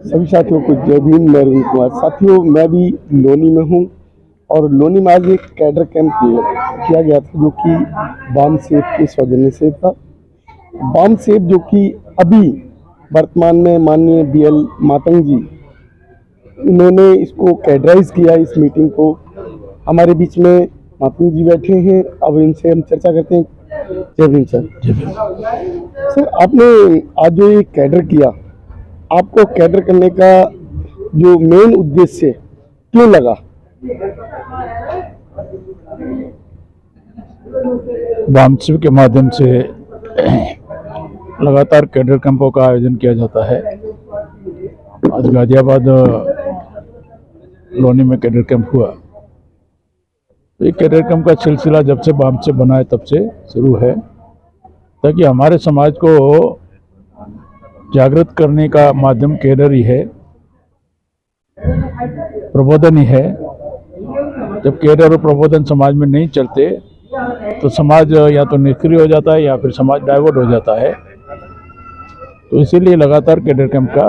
सभी साथियों को जय भीम। मैं रवि कुमार। साथियों, मैं भी लोनी में हूँ और लोनी में आज एक कैडर कैंप किया गया था जो कि बाम सेब के सौजन्य से था। बाम सेब जो कि अभी वर्तमान में माननीय BL मातंग जी इन्होंने इसको कैडराइज किया। इस मीटिंग को हमारे बीच में मातंग जी बैठे हैं, अब इनसे हम चर्चा करते हैं। जय भीम सर। जय भीम। सर, आपने आज जो ये कैडर किया, आपको कैडर करने का जो मेन उद्देश्य क्यों लगा? वामसिव के माध्यम से लगातार कैडर कैंपों का आयोजन किया जाता है। आज गाजियाबाद लोनी में कैडर कैंप हुआ। तो ये कैडर कैंप का सिलसिला जब से वामसिव बना है तब से शुरू है, ताकि हमारे समाज को जागृत करने का माध्यम कैडर ही है, प्रबोधन ही है। जब कैडर और प्रबोधन समाज में नहीं चलते तो समाज या तो निष्क्रिय हो जाता है या फिर समाज डाइवर्ट हो जाता है। तो इसीलिए लगातार कैडर कैंप का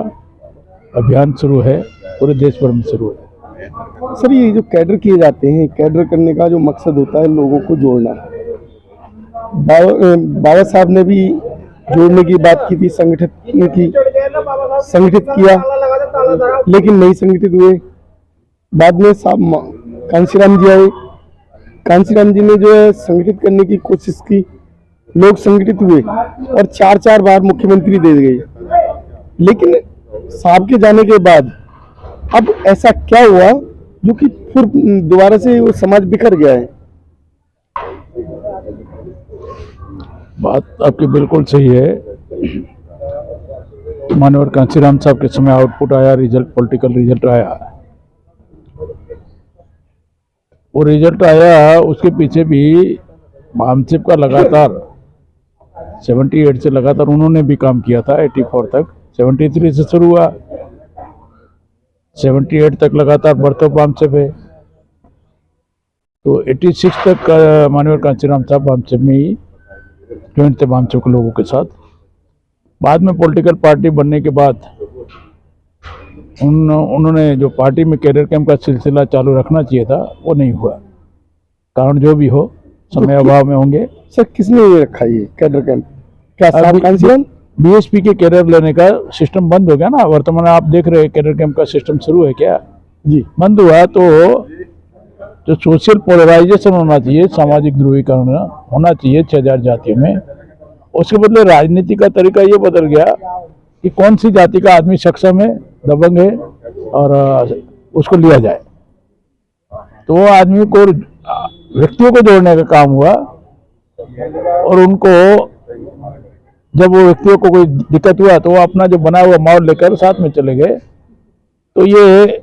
अभियान शुरू है, पूरे देश भर में शुरू है। सर, ये जो कैडर किए जाते हैं, कैडर करने का जो मकसद होता है लोगों को जोड़ना। बाबा साहब ने भी जोड़ने की बात की थी, संगठित किया, लेकिन नहीं संगठित हुए। बाद में साहब कांशीराम जी आए। कांशीराम जी ने जो है संगठित करने की कोशिश की, लोग संगठित हुए और 4 बार मुख्यमंत्री दे गए। लेकिन साहब के जाने के बाद अब ऐसा क्या हुआ जो कि फिर दोबारा से वो समाज बिखर गया है? बात आपकी बिल्कुल सही है। मानवर कांशीराम साहब के समय आउटपुट आया, रिजल्ट, पॉलिटिकल रिजल्ट आया। वो रिजल्ट आया, उसके पीछे भी वामसिव का लगातार 78 से लगातार उन्होंने भी काम किया था 84 तक। 73 से शुरू हुआ, 78 तक लगातार बढ़ते वामसिव है। तो 86 तक मानवर कांशीराम साहब वामसिव में ही ज्वाइंट थे, वामसिव के लोगों के साथ। बाद में पॉलिटिकल पार्टी बनने के बाद उन्होंने जो पार्टी में कैडर कैंप का सिलसिला चालू रखना चाहिए था वो नहीं हुआ। कारण जो भी हो, समय अभाव में होंगे। सर, किसने ये रखा ये कैडर कैंप? क्या साहब कांशीराम? BSP के कैडर लेने का सिस्टम बंद हो गया ना। वर्तमान आप देख रहे हैं कैडर कैंप का सिस्टम शुरू है क्या? जी, बंद हुआ। तो जो सोशल पोलराइजेशन होना चाहिए, सामाजिक ध्रुवीकरण होना चाहिए 6000 जातियों में, उसके बदले राजनीति का तरीका ये बदल गया कि कौन सी जाति का आदमी सक्षम है, दबंग है और उसको लिया जाए। तो वो आदमी को, व्यक्तियों को जोड़ने का काम हुआ और उनको, जब वो व्यक्तियों को कोई दिक्कत हुआ तो वो अपना जो बना हुआ माहौल लेकर साथ में चले गए। तो ये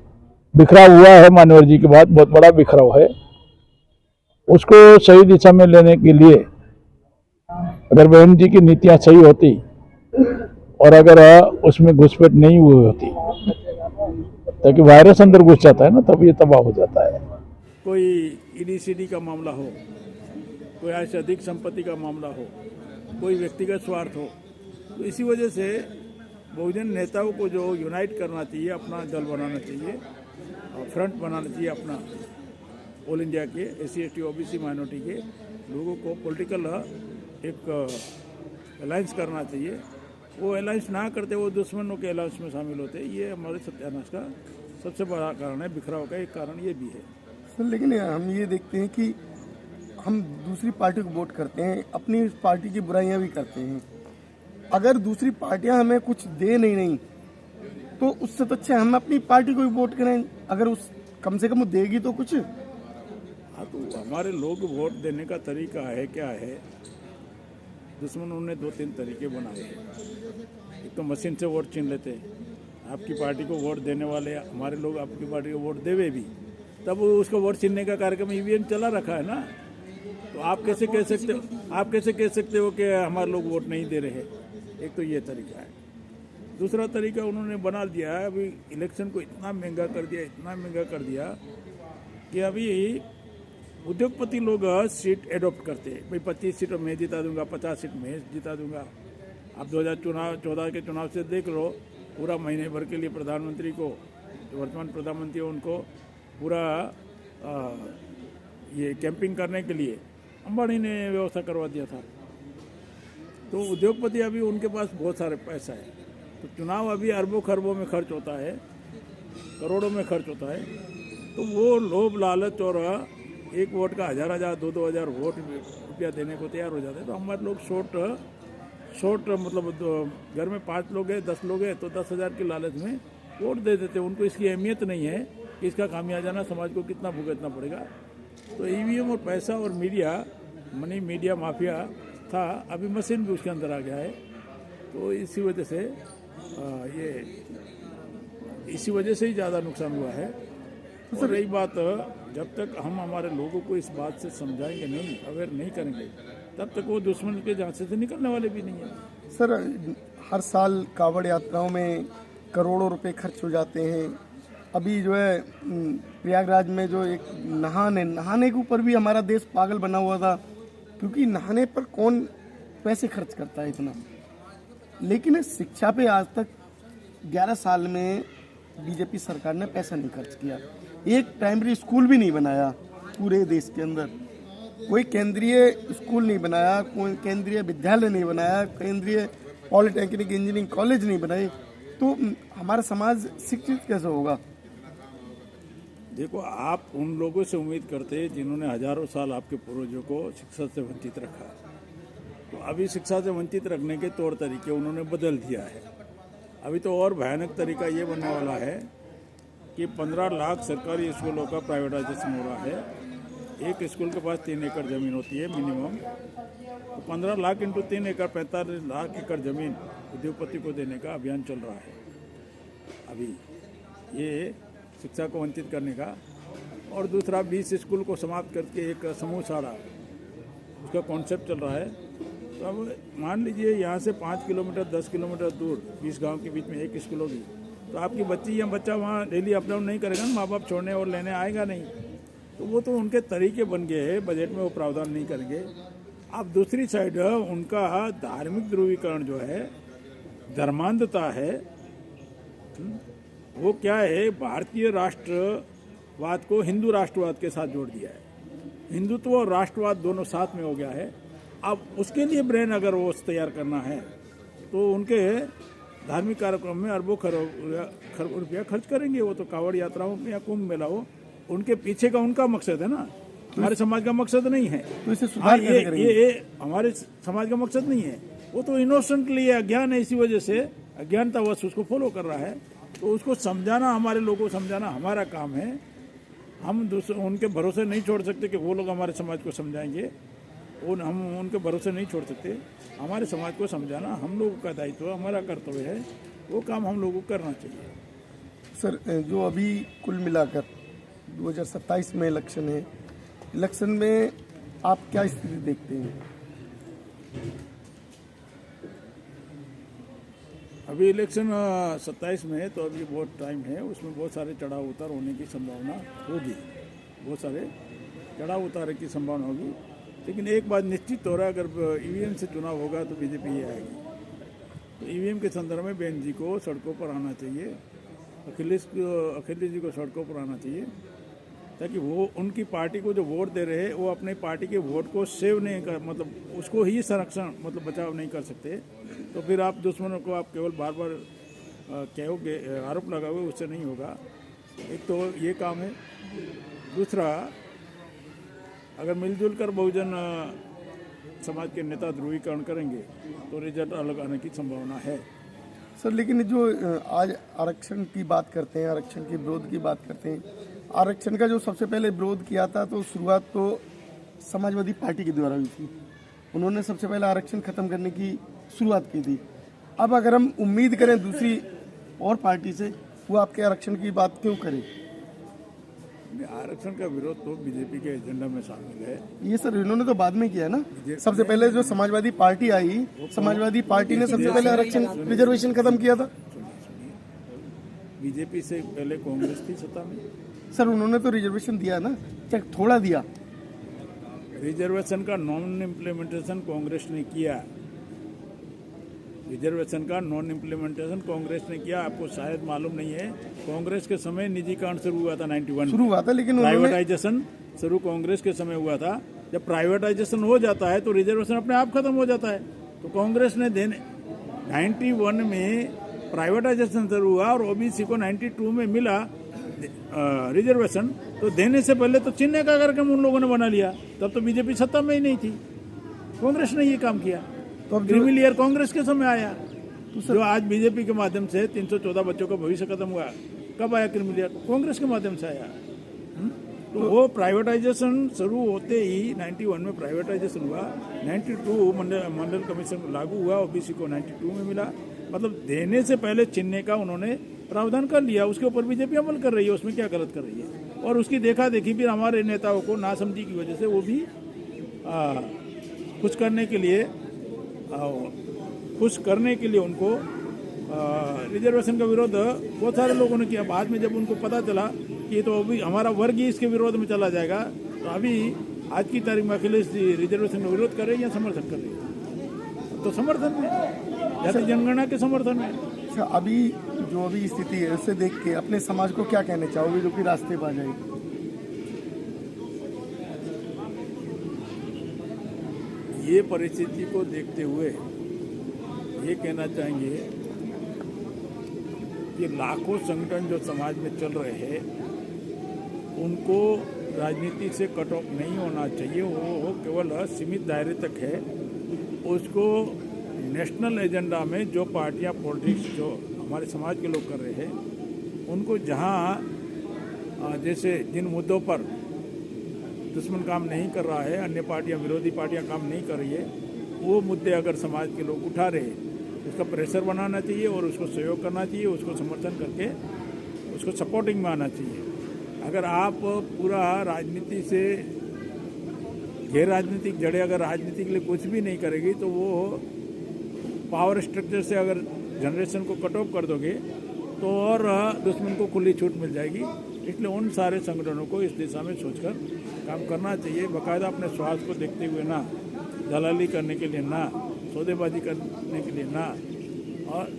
बिखराव हुआ है, मानवर जी के बाद बहुत बड़ा बिखराव है। उसको सही दिशा में लेने के लिए अगर बहन जी की नीतियां सही होती और अगर उसमें घुसपैठ नहीं हुई होती, ताकि वायरस अंदर घुस जाता है ना, तब ये तबाह हो जाता है। कोई ED/CD का मामला हो, कोई आय से अधिक संपत्ति का मामला हो, कोई व्यक्तिगत स्वार्थ हो, तो इसी वजह से बहुजन नेताओं को जो यूनाइट करना चाहिए, अपना दल बनाना चाहिए, फ्रंट बनाना चाहिए अपना, ऑल इंडिया के SC/ST OBC माइनॉरिटी के लोगों को पॉलिटिकल एक अलायंस करना चाहिए। वो अलायंस ना करते, वो दुश्मनों के अलायंस में शामिल होते। ये हमारे सत्यानाश का सबसे बड़ा कारण है, बिखराव का एक कारण ये भी है। सर, लेकिन हम ये देखते हैं कि हम दूसरी पार्टी को वोट करते हैं, अपनी पार्टी की बुराइयां भी करते हैं। अगर दूसरी पार्टियां हमें कुछ दे नहीं तो उससे तो अच्छा हम अपनी पार्टी को ही वोट करें। अगर उस कम से कम वो देगी तो कुछ। हाँ, तो हमारे लोग वोट देने का तरीका है क्या है? दुश्मनों ने 2-3 तरीके बनाए हैं। एक तो मशीन से वोट छीन लेते हैं। आपकी पार्टी को वोट देने वाले हमारे लोग आपकी पार्टी को वोट देवे भी, तब उसको वोट छीनने का कार्यक्रम EVM चला रखा है ना। तो आप कैसे कह सकते हो कि हमारे लोग वोट नहीं दे रहे? एक तो ये तरीका है। दूसरा तरीका उन्होंने बना दिया है, अभी इलेक्शन को इतना महंगा कर दिया कि अभी उद्योगपति लोग सीट एडॉप्ट करते हैं। भाई 25 सीटों में जिता दूंगा, 50 सीट में जिता दूंगा। आप 2014 के चुनाव से देख लो, पूरा महीने भर के लिए प्रधानमंत्री को, जो वर्तमान प्रधानमंत्री है उनको पूरा ये कैंपिंग करने के लिए अंबानी ने व्यवस्था करवा दिया था। तो उद्योगपति अभी उनके पास बहुत सारे पैसा है, तो चुनाव अभी अरबों खरबों में खर्च होता है, करोड़ों में खर्च होता है। तो वो लोभ लालच और एक वोट का 1000 2-2 हज़ार वोट रुपया देने को तैयार हो जाते हैं। तो हमारे लोग शॉर्ट मतलब घर में 5 लोग हैं 10 लोग हैं तो 10,000 की लालच में वोट दे देते हैं। उनको इसकी अहमियत नहीं है कि इसका खामियाजाना समाज को कितना भुगतना पड़ेगा। तो ईवीएम और पैसा और मीडिया मीडिया माफिया था, अभी मशीन भी उसके अंदर आ गया है। तो इसी वजह से ही ज़्यादा नुकसान हुआ है। और रही बात, जब तक हम हमारे लोगों को इस बात से समझाएंगे नहीं, अवेयर नहीं करेंगे, तब तक वो दुश्मन के झांसे से निकलने वाले भी नहीं है। सर, हर साल कावड़ यात्राओं में करोड़ों रुपए खर्च हो जाते हैं। अभी जो है प्रयागराज में जो एक नहाने के ऊपर भी हमारा देश पागल बना हुआ था, क्योंकि नहाने पर कौन पैसे खर्च करता है इतना। लेकिन शिक्षा पे आज तक 11 साल में बीजेपी सरकार ने पैसा नहीं खर्च किया। एक प्राइमरी स्कूल भी नहीं बनाया पूरे देश के अंदर, कोई केंद्रीय स्कूल नहीं बनाया, कोई केंद्रीय विद्यालय नहीं बनाया, केंद्रीय पॉलिटेक्निक इंजीनियरिंग कॉलेज नहीं बनाए। तो हमारा समाज शिक्षित कैसे होगा? देखो, आप उन लोगों से उम्मीद करते हैं जिन्होंने हजारों साल आपके पूर्वजों को शिक्षा से वंचित रखा। तो अभी शिक्षा से वंचित रखने के तौर तरीके उन्होंने बदल दिया है। अभी तो और भयानक तरीका ये बनने वाला है कि 15 लाख सरकारी स्कूलों का प्राइवेटाइजेशन हो रहा है। एक स्कूल के पास 3 एकड़ ज़मीन होती है मिनिमम, तो 15 लाख इंटू 3 एकड़ 45 लाख एकड़ ज़मीन उद्योगपति को देने का अभियान चल रहा है अभी, ये शिक्षा को वंचित करने का। और दूसरा 20 स्कूल को समाप्त करके एक समूह साड़ा, उसका कॉन्सेप्ट चल रहा है। तो अब मान लीजिए यहाँ से 5 किलोमीटर 10 किलोमीटर दूर 20 गांव के बीच में एक स्कूल होगी, तो आपकी बच्ची या बच्चा वहाँ डेली अप डाउन नहीं करेगा, माँ बाप छोड़ने और लेने आएगा नहीं। तो वो तो उनके तरीके बन गए हैं, बजट में वो प्रावधान नहीं करेंगे। अब दूसरी साइड उनका धार्मिक ध्रुवीकरण जो है, धर्मांधता है, वो क्या है, भारतीय राष्ट्रवाद को हिंदू राष्ट्रवाद के साथ जोड़ दिया है। हिंदुत्व और राष्ट्रवाद दोनों साथ में हो गया है। अब उसके लिए ब्रेन अगर वो तैयार करना है तो उनके धार्मिक कार्यक्रम में अरबों खरबों रुपया खर्च करेंगे। वो तो कावड़ यात्राओं में या कुंभ मेला हो, उनके पीछे का उनका मकसद है ना, हमारे समाज का मकसद नहीं है। तो इसे सुधार कैसे करेंगे? ये हमारे समाज का मकसद नहीं है। वो तो इनोसेंटली अज्ञान है, इसी वजह से अज्ञानतावश उसको फॉलो कर रहा है। तो उसको समझाना, हमारे लोगों को समझाना हमारा काम है। हम उनके भरोसे नहीं छोड़ सकते कि वो लोग हमारे समाज को समझाएंगे, हम उनके भरोसे नहीं छोड़ सकते। हमारे समाज को समझाना हम लोगों का दायित्व, हमारा कर्तव्य है, वो काम हम लोगों को करना चाहिए। सर, जो अभी कुल मिलाकर 2027 में इलेक्शन है, इलेक्शन में आप क्या स्थिति देखते हैं? अभी इलेक्शन 27 में है, तो अभी बहुत टाइम है, उसमें बहुत सारे चढ़ाव उतार होने की संभावना होगी, बहुत सारे चढ़ाव उतार की संभावना होगी। लेकिन एक बात निश्चित हो रहा है, अगर ईवीएम से चुनाव होगा तो बीजेपी ही आएगी। तो ईवीएम के संदर्भ में बेन जी को सड़कों पर आना चाहिए, अखिलेश जी को सड़कों पर आना चाहिए, ताकि वो उनकी पार्टी को जो वोट दे रहे हैं वो अपने पार्टी के वोट को सेव नहीं कर, मतलब उसको ही संरक्षण मतलब बचाव नहीं कर सकते। तो फिर आप दुश्मनों को आप केवल बार बार कहोगे, आरोप लगाओगे, उससे नहीं होगा। एक तो ये काम है। दूसरा, अगर मिलजुल कर बहुजन समाज के नेता ध्रुवीकरण करेंगे तो रिजल्ट अलग आने की संभावना है। सर, लेकिन जो आज आरक्षण की बात करते हैं, आरक्षण के विरोध की बात करते हैं, आरक्षण का जो सबसे पहले विरोध किया था तो शुरुआत तो समाजवादी पार्टी के द्वारा हुई थी। उन्होंने सबसे पहले आरक्षण खत्म करने की शुरुआत की थी। अब अगर हम उम्मीद करें दूसरी और पार्टी से, वो आपके आरक्षण की बात क्यों करें? आरक्षण का विरोध तो बीजेपी के एजेंडा में शामिल है। ये सर इन्होंने तो बाद में किया ना। सबसे पहले जो समाजवादी पार्टी आई, समाजवादी पार्टी ने सबसे पहले आरक्षण रिजर्वेशन खत्म किया था। बीजेपी से पहले कांग्रेस थी सत्ता में। सर, उन्होंने तो रिजर्वेशन दिया ना, चेक थोड़ा दिया। रिजर्वेशन का नॉन इम्प्लीमेंटेशन कांग्रेस ने किया। रिजर्वेशन का नॉन इम्प्लीमेंटेशन कांग्रेस ने किया। आपको शायद मालूम नहीं है, कांग्रेस के समय निजीकरण शुरू हुआ था 91 शुरू हुआ था, लेकिन उन्होंने प्राइवेटाइजेशन शुरू कांग्रेस के समय हुआ था। जब प्राइवेटाइजेशन हो जाता है तो रिजर्वेशन अपने आप खत्म हो जाता है। तो कांग्रेस ने 91 में प्राइवेटाइजेशन शुरू हुआ और ओबीसी को 92 में मिला रिजर्वेशन। तो देने से पहले तो चिन्ह का कार्यक्रम उन लोगों ने बना लिया, तब तो बीजेपी सत्ता में ही नहीं थी। कांग्रेस ने ये काम किया, तो क्रीमी लेयर कांग्रेस के समय आया। जो आज बीजेपी के माध्यम से 314 बच्चों का भविष्य खत्म हुआ, कब आया क्रीमी लेयर? कांग्रेस के माध्यम से आया। तो वो प्राइवेटाइजेशन शुरू होते ही 91 में प्राइवेटाइजेशन हुआ, 92 मंडल कमीशन लागू हुआ, ओबीसी को 92 में मिला। मतलब देने से पहले चिन्ह का उन्होंने प्रावधान कर लिया, उसके ऊपर बीजेपी अमल कर रही है, उसमें क्या गलत कर रही है? और उसकी देखा देखी फिर हमारे नेताओं को नासमझी की वजह से वो भी खुश करने के लिए उनको रिजर्वेशन का विरोध बहुत सारे लोगों ने किया। बाद में जब उनको पता चला कि ये तो अभी हमारा वर्ग ही इसके विरोध में चला जाएगा, तो अभी आज की तारीख में अखिलेश जी रिजर्वेशन का विरोध कर रहे हैं या समर्थन कर रहे हैं? तो समर्थन में, जाति जनगणना के समर्थन में। अच्छा, अभी जो स्थिति है उसे देख के अपने समाज को क्या कहना चाहोगे जो कि रास्ते पर आ जाएगी? ये परिस्थिति को देखते हुए ये कहना चाहेंगे कि लाखों संगठन जो समाज में चल रहे हैं उनको राजनीति से कट ऑफ नहीं होना चाहिए। वो केवल सीमित दायरे तक है। उसको नेशनल एजेंडा में जो पार्टियां पॉलिटिक्स जो हमारे समाज के लोग कर रहे हैं, उनको जहां जैसे जिन मुद्दों पर दुश्मन काम नहीं कर रहा है, अन्य पार्टियां विरोधी पार्टियां काम नहीं कर रही है, वो मुद्दे अगर समाज के लोग उठा रहे हैं उसका प्रेशर बनाना चाहिए और उसको सहयोग करना चाहिए, उसको समर्थन करके उसको सपोर्टिंग में आना चाहिए। अगर आप पूरा राजनीति से गैर राजनीतिक जड़ें अगर राजनीति के लिए कुछ भी नहीं करेगी तो वो पावर स्ट्रक्चर से अगर जनरेशन को कट ऑफ कर दोगे तो और दुश्मन को खुली छूट मिल जाएगी। इसलिए उन सारे संगठनों को इस दिशा में सोचकर काम करना चाहिए। बाकायदा अपने स्वार्थ को देखते हुए ना दलाली करने के लिए, ना सौदेबाजी करने के लिए, ना और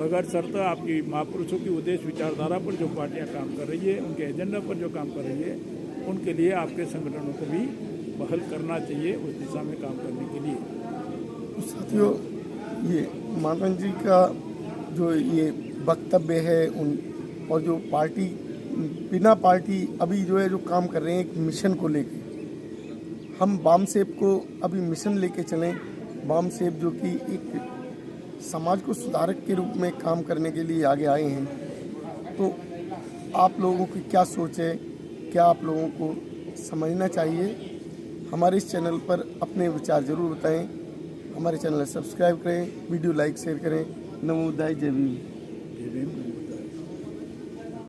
बगैर शर्त आपकी महापुरुषों की उद्देश्य विचारधारा पर जो पार्टियां काम कर रही है, उनके एजेंडा पर जो काम कर रही है, उनके लिए आपके संगठनों को भी पहल करना चाहिए उस दिशा में काम करने के लिए। साथियों, ये मानन जी का जो ये वक्तव्य है उन और जो पार्टी बिना पार्टी अभी जो है जो काम कर रहे हैं एक मिशन को लेके, हम वाम सेब को अभी मिशन लेके चलें। वाम सेब जो कि एक समाज को सुधारक के रूप में काम करने के लिए आगे आए हैं, तो आप लोगों की क्या सोच है, क्या आप लोगों को समझना चाहिए? हमारे इस चैनल पर अपने विचार जरूर बताएं। हमारे चैनल सब्सक्राइब करें, वीडियो लाइक शेयर करें। नमो बुद्धाय, जय भीम।